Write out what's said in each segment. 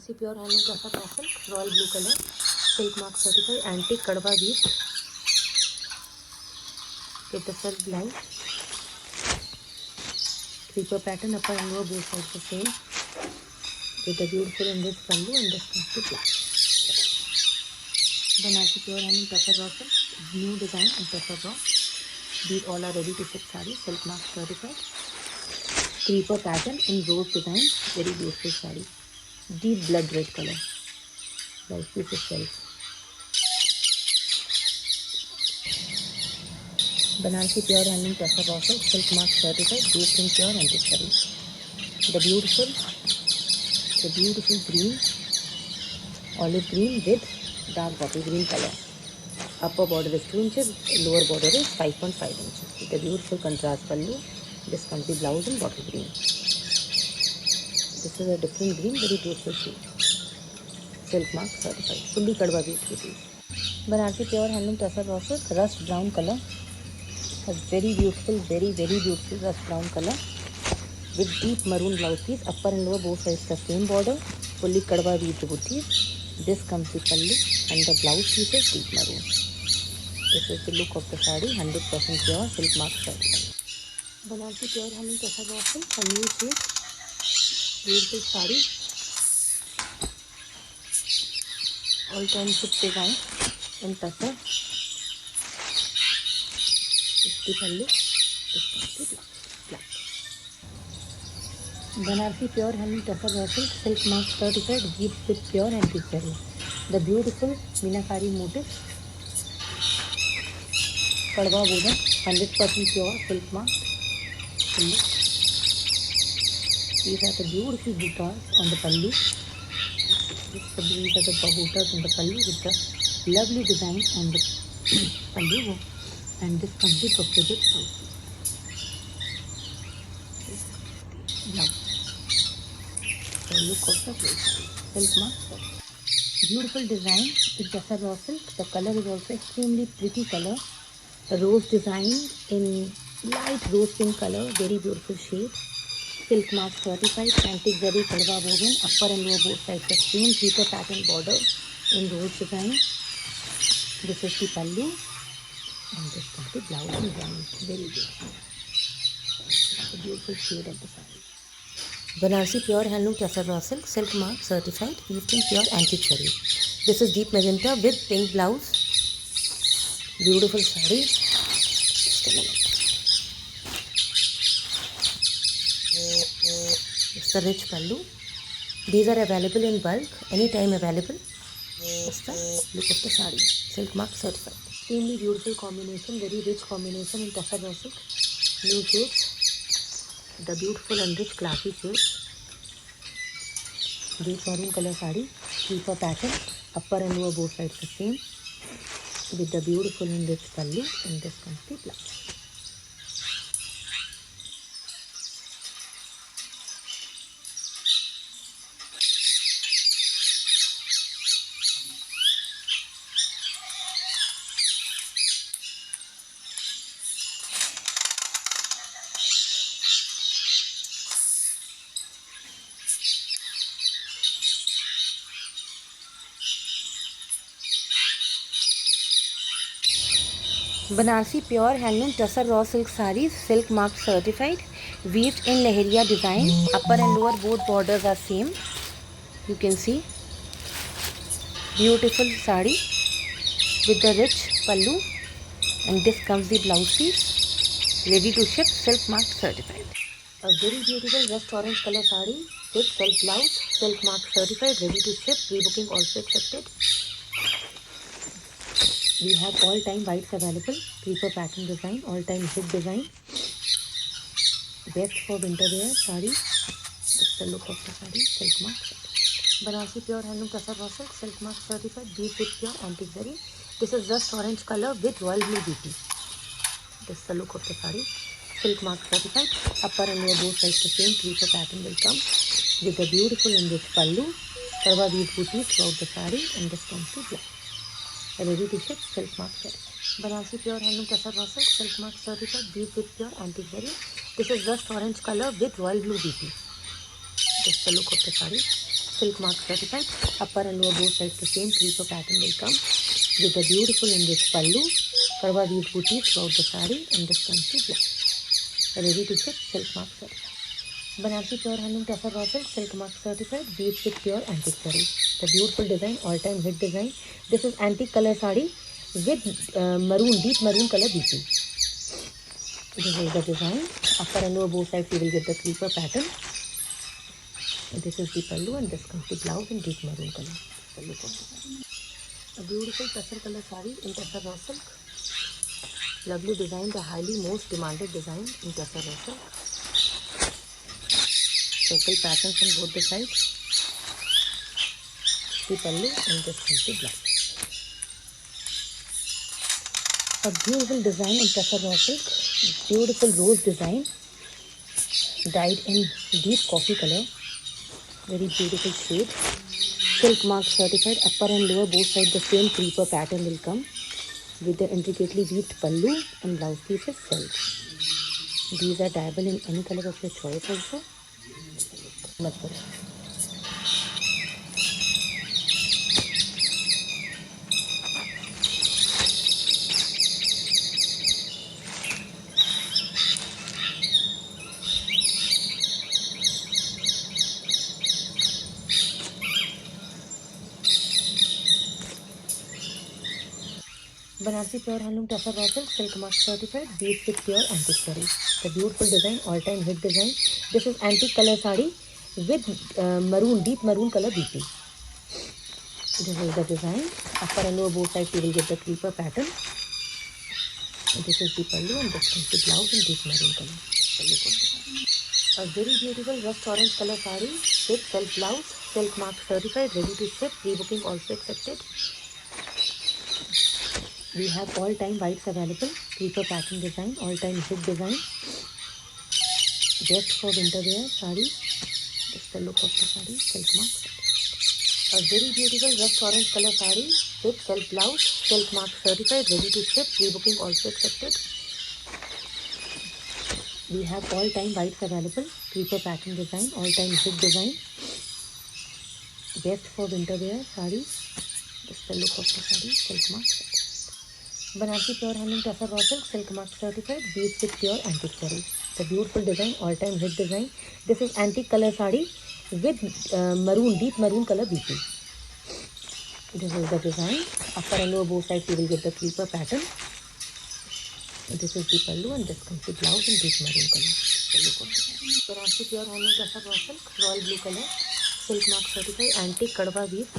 Banarasi pure handloom कैसा pattern, royal blue colour, silk mark certified, antique कड़वा beat with the self line, creeper pattern upper and lower both sides the same with the beautiful and rich pallu and this comes to black. Banarsi pure handloom pressure raw silk, new design and pressure raw. These all are ready to ship sarees, silk mark certified. Creeper pattern in rose design, very beautiful saree. Deep blood red color. Like this is silk. Banarsi pure handloom pressure raw silk, silk mark certified, based in pure antique saree. The beautiful green, olive green with dark bottle green color. Upper border is 2 inches, lower border is 5.5 inches. With a beautiful contrast pallu. This comes the blouse in bottle green. This is a different green, very beautiful shade. Silk mark certified, fully kadwa bead piece. Banarsi pure handloom tussar raw silk, rust brown color. A very beautiful, very beautiful rust brown color with deep maroon blouse piece. Upper and lower both sides the same border, fully kadwa bead booties. This comes the pallu and the blouse piece is deep maroon. This is the look of the saree, 100% pure silk mark certified. Banarsi pure handloom tussar raw silk, a new shade, beautiful saree. All time ship design in tussar. This is the pallu. This comes the black. Banarsi pure handloom tussar raw silk, silk mark certified, weaved with pure antique zari. The beautiful meenakari motif, kadwa woven, 100% pure silk mark. These are the beautiful buttas on the pallu. These are the buttas on the pallu with the lovely design on the pallu, and this comes the brocaded blouse. The look of the blouse, silk mark. Beautiful design with tussar raw silk. The color is also extremely pretty color. A rose design in light rose pink color, very beautiful shade. Silk mark certified, antique zari kadwa woven, upper and lower both sides the same creeper pattern border in rose design. This is the pallu and this comes the blouse in brown. Very beautiful. A beautiful shade of the saree. Banarsi pure handloom tussar raw silk, silk mark certified, weaved in pure antique zari. This is deep magenta with pink blouse. Beautiful saree. Just a minute. It's the rich pallu. These are available in bulk, anytime available. It's the look of the saree. Silk mark certified. Extremely beautiful combination, very rich combination in tussar raw silk. New shades. The beautiful and rich classy shades. Deep maroon color saree, creeper pattern, upper and lower both sides the same, with the beautiful and rich pallu, and this comes the blouse. Banarsi pure handloom tussar raw silk sarees, silk mark certified, weaved in Lehriya design. Upper and lower both borders are same. You can see beautiful saree with the rich pallu, and this comes the blouse piece. Ready to ship, silk mark certified. A very beautiful rust orange color saree with self blouse, silk mark certified, ready to ship. Rebooking also accepted. We have all time whites available, creeper pattern design, all time hit design. Best for winter wear saree. That's the look of the saree, silk mark. Banarsi pure handloom tussar raw silk, silk mark certified, weaved with pure antique zari. This is just orange color with royal blue BT. This is the look of the saree, silk mark certified. Upper and lower both sides the same creeper pattern will come with a beautiful and rich pallu, karwa weave booties throughout the saree, and this comes to black. Ready to ship, silk mark certified. Banarsi pure handloom tussar raw silk, silk mark certified, weaved with pure antique zari. This is just orange color with royal blue BT. This is the look of the saree, silk mark certified. Upper and lower both sides the same creeper pattern will come with a beautiful and rich pallu, karwa weave booties throughout the saree, and this comes the blouse. Ready to ship, silk mark certified. Banarsi pure handloom tussar raw silk, silk mark certified, weaved with pure antique saree. The beautiful design, all-time hit design. This is antique color saree with maroon, deep maroon color BP. This is the design. Upper and lower both sides you will get the creeper pattern. This is the pallu and this comes the blouse in deep maroon color. The look of the saree. A beautiful tussar color saree in tussar raw silk. Lovely design, the highly most demanded design in tussar raw silk. Circle patterns on both the sides. The pallu and this comes the blouse. A beautiful design in tussar raw silk. Beautiful rose design dyed in deep coffee color. Very beautiful shade. Silk mark certified. Upper and lower both sides the same creeper pattern will come with the intricately weaved pallu and blouse piece is silk. These are dyeable in any color of your choice also. Banarsi pure handloom tussar raw silk, silk mark certified, weaved with pure antique saree. The beautiful design, all-time hit design. This is antique color saree with maroon, deep maroon color BP. This is the design. Upper and lower both sides you will get the creeper pattern. This is the pallu and this comes the blouse in deep maroon color. The look of the saree. A very beautiful rust orange color saree with self blouse, silk mark certified, ready to ship. Pre-booking also accepted. We have all-time whites available. Creeper pattern design, all-time hit design. Best for winter wear saree. This is the look of the saree, silk mark. A very beautiful rust orange color saree with self blouse, silk mark certified, ready to ship. Pre-booking also accepted. We have all-time whites available. Creeper pattern design, all-time hit design. Best for winter wear saree. This is the look of the saree, silk mark. Banarsi pure handloom tussar raw silk, silk mark certified, weaved with pure antique saree. The beautiful design, all-time hit design. This is antique color saree with maroon, deep maroon color BP. This is the design. Upper and lower both sides you will get the creeper pattern. This is the pallu and this comes the blouse in deep maroon color. The look of the saree. Banarsi pure handloom tussar raw silk, royal blue color, silk mark certified, antique kadwa weave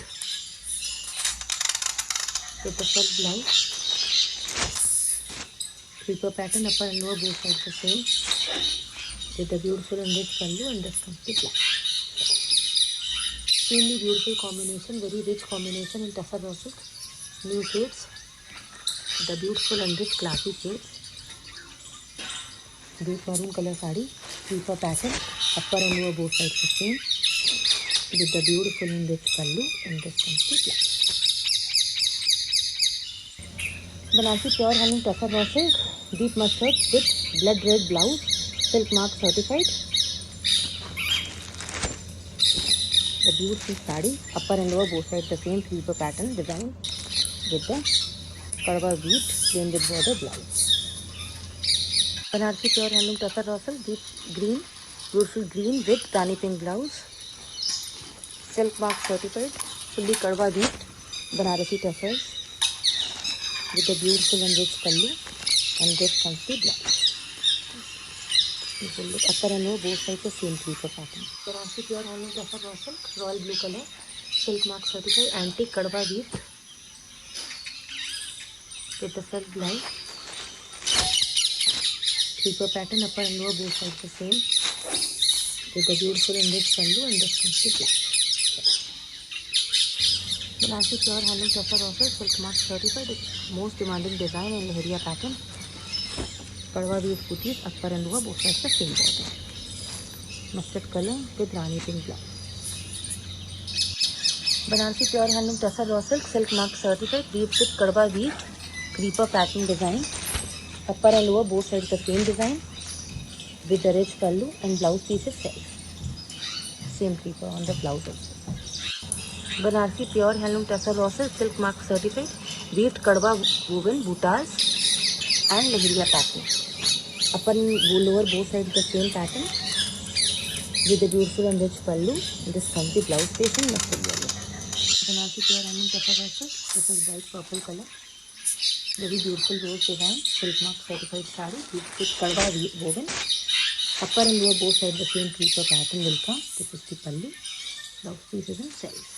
with the self blouse. Creeper pattern, upper and lower both sides the same with the beautiful and rich pallu and this comes the blouse. Extremely beautiful combination, very rich combination in tussar raw silk. New shades, the beautiful and rich classy shades. Deep maroon color saree, creeper pattern, upper and lower both sides the same with the beautiful and rich pallu and this comes the blouse. Banarsi pure handloom tussar raw silk, deep mustard with blood red blouse, silk mark certified. The beautiful saree, upper and lower both sides the same creeper pattern design with the kadwa weave plain with border blouse. Banarsi pure handloom tussar raw silk, deep green, beautiful green with rani pink blouse, silk mark certified, fully kadwa weaved Banarasi tussars with the beautiful and rich pallu and this comes the blouse. Look, upper and lower both sides the same creeper pattern. Banarsi pure handloom tussar raw silk, royal blue color, silk mark certified, antique kadwa weave with the self blouse. Creeper pattern, upper and lower both sides the same with the beautiful and rich pallu and this comes the blouse. Banarsi pure handloom tussar raw silk, silk mark certified, most demanding design in Leheria pattern. Kadwa weave booties, upper and lower both sides the same border. Mustard color with rani pink blouse. Banarsi pure handloom tussar raw silk, silk mark certified, weaved with kadwa weave, creeper pattern design. Upper and lower both sides the same design with the rich pallu and blouse piece is self. Same creeper on the blouse also. Banarasi pure handloom tussar raw silk, silk mark certified, weaved kadwa woven buttas and lehariya pattern. Upon lower both sides the same pattern with the beautiful and rich pallu. This comes the blouse piece in mustard yellow. Banarsi pure handloom tussar raw silk. This is bright purple color. Very beautiful rose design, silk mark certified saree with kadwa woven. Upper and lower both sides the same creeper pattern will come. This is the pallu. Blouse piece is in self.